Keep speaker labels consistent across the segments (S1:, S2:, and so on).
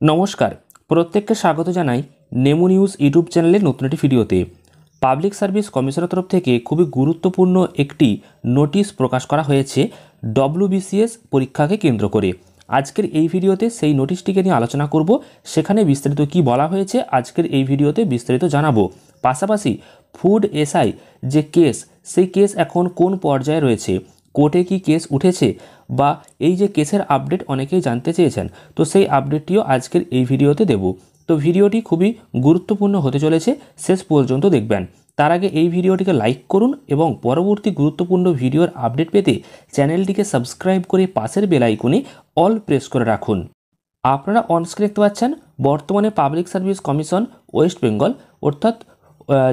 S1: নমস্কার, প্রত্যেককে স্বাগত জানাই নেমো নিউজ ইউটিউব চ্যানেলের নতুন একটি ভিডিওতে। পাবলিক সার্ভিস কমিশনের তরফ থেকে খুবই গুরুত্বপূর্ণ একটি নোটিশ প্রকাশ করা হয়েছে ডব্লিউবিসিএস পরীক্ষাকে কেন্দ্র করে। আজকের এই ভিডিওতে সেই নোটিশটিকে নিয়ে আলোচনা করব, সেখানে বিস্তারিত কি বলা হয়েছে আজকের এই ভিডিওতে বিস্তারিত জানাবো। পাশাপাশি ফুড এসআই যে কেস, সেই কেস এখন কোন পর্যায়ে রয়েছে, কোর্টে কি কেস উঠেছে, বা এই যে কেসের আপডেট অনেকেই জানতে চেয়েছেন, তো সেই আপডেটটিও আজকের এই ভিডিওতে দেব। তো ভিডিওটি খুবই গুরুত্বপূর্ণ হতে চলেছে, শেষ পর্যন্ত দেখবেন। তার আগে এই ভিডিওটিকে লাইক করুন এবং পরবর্তী গুরুত্বপূর্ণ ভিডিওর আপডেট পেতে চ্যানেলটিকে সাবস্ক্রাইব করে পাশের বেল আইকনে অল প্রেস করে রাখুন। আপনারা অনস্ক্রিন দেখতে পাচ্ছেন বর্তমানে public service commission West Bengal অর্থাৎ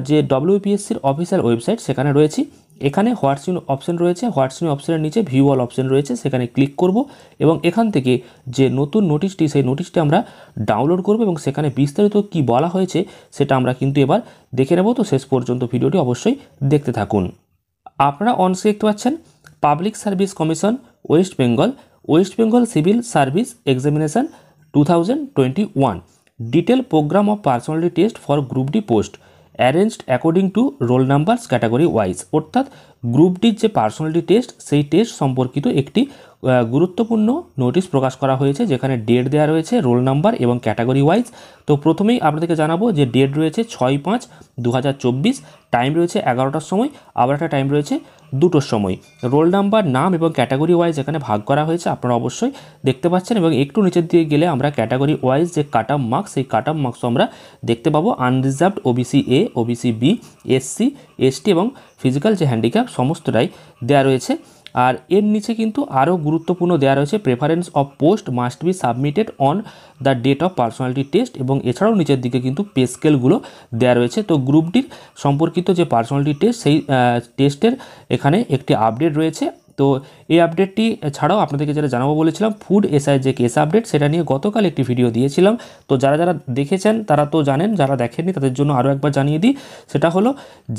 S1: যে ডব্লিউপিএসসির অফিসিয়াল ওয়েবসাইট, সেখানে রয়েছি। এখানে হোয়াটস ইন অপশন রয়েছে, হোয়াটস ইন অপশনের নিচে ভিউ অল অপশন রয়েছে, সেখানে ক্লিক করব এবং এখান থেকে যে নতুন নোটিশটি, সেই নোটিশটি আমরা ডাউনলোড করব এবং সেখানে বিস্তারিত কি বলা হয়েছে সেটা আমরা কিন্তু এবার দেখে নেব। তো শেষ পর্যন্ত ভিডিওটি অবশ্যই দেখতে থাকুন। আপনারা অনস্ক্রিন দেখতে পাচ্ছেন public service commission West Bengal civil service examination 2021 detail programme of personality test for group D post arranged according to roll numbers category wise. অর্থাৎ গ্রুপ ডির যে পার্সোনালিটি টেস্ট, সেই টেস্ট সম্পর্কিত একটি গুরুত্বপূর্ণ নোটিশ প্রকাশ করা হয়েছে, যেখানে ডেট দেওয়া রয়েছে, রোল নাম্বার এবং ক্যাটাগরি ওয়াইজ। তো প্রথমেই আপনাদেরকে জানাবো যে ডেট রয়েছে 6/5/2024, টাইম রয়েছে 11টার সময়, আবার একটা টাইম রয়েছে 2টোর সময়। রোল নাম্বার, নাম এবং ক্যাটাগরি ওয়াইজ এখানে ভাগ করা হয়েছে, আপনারা অবশ্যই দেখতে পাচ্ছেন। এবং একটু নিচের দিকে গেলে আমরা ক্যাটাগরি ওয়াইজ যে কাট অফ মার্কস, সেই কাট অফ মার্কসও আমরা দেখতে পাবো। Unreserved, OBC A, OBC B, SC, ST এবং ফিজিক্যাল যে হ্যান্ডিক্যাপ সমস্তটাই দেওয়া রয়েছে। আর এর নিচে কিন্তু আরও গুরুত্বপূর্ণ দেওয়া রয়েছে preference of post must be submitted on the date of personality test, এবং এছাড়াও নিচের দিকে কিন্তু পে স্কেলগুলো দেওয়া রয়েছে। তো গ্রুপ ডির সম্পর্কিত যে পার্সোনালিটি টেস্ট, সেই টেস্টের এখানে একটি আপডেট রয়েছে। তো এই আপডেটটি ছাড়াও আপনাদেরকে যেটা জানাবো বলেছিলাম, ফুড এসআই যে কেস আপডেট, সেটা নিয়ে গতকাল একটি ভিডিও দিয়েছিলাম। তো যারা যারা দেখেছেন তারা তো জানেন, যারা দেখেননি তাদের জন্য আরও একবার জানিয়ে দিই। সেটা হলো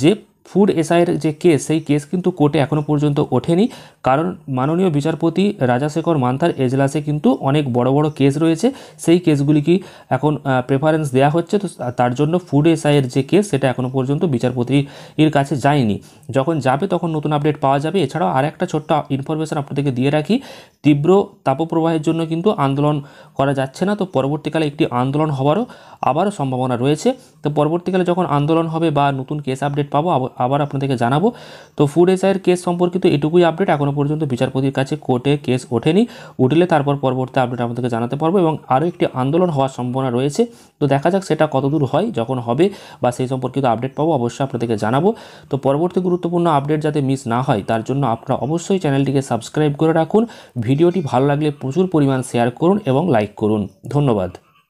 S1: যে ফুড এসআইয়ের যে কেস, সেই কেস কিন্তু কোর্টে এখনও পর্যন্ত ওঠেনি, কারণ মাননীয় বিচারপতি রাজাশেখর মান্থার এজলাসে কিন্তু অনেক বড় বড় কেস রয়েছে, সেই কেসগুলি কি এখন প্রেফারেন্স দেওয়া হচ্ছে। তো তার জন্য ফুড এসআইয়ের যে কেস, সেটা এখনও পর্যন্ত বিচারপতির কাছে যায়নি। যখন যাবে তখন নতুন আপডেট পাওয়া যাবে। এছাড়াও আর একটা ছোট্ট ইনফরমেশন আপনাদেরকে দিয়ে রাখি, তীব্র তাপপ্রবাহের জন্য কিন্তু আন্দোলন করা যাচ্ছে না। তো পরবর্তীকালে একটি আন্দোলন হওয়ারও আবারও সম্ভাবনা রয়েছে। তো পরবর্তীকালে যখন আন্দোলন হবে বা নতুন কেস আপডেট পাবো আবার আপনাদেরকে জানাবো। তো ফুড এসআইয়ের কেস সম্পর্কিত এটুকুই আপডেট, এখনও পর্যন্ত বিচারপতির কাছে কোর্টে কেস ওঠেনি, উঠলে তারপর পরবর্তী আপডেট আপনাদেরকে জানাতে পারবো। এবং আরও একটি আন্দোলন হওয়ার সম্ভাবনা রয়েছে। তো দেখা যাক সেটা কতদূর হয়, যখন হবে বা সেই সম্পর্কিত আপডেট পাবো অবশ্যই আপনাদেরকে জানাবো। তো পরবর্তী গুরুত্বপূর্ণ আপডেট যাতে মিস না হয়, তার জন্য আপনারা অবশ্যই চ্যানেলটিকে সাবস্ক্রাইব করে রাখুন। ভিডিওটি ভালো লাগলে প্রচুর পরিমাণ শেয়ার করুন এবং লাইক করুন। ধন্যবাদ।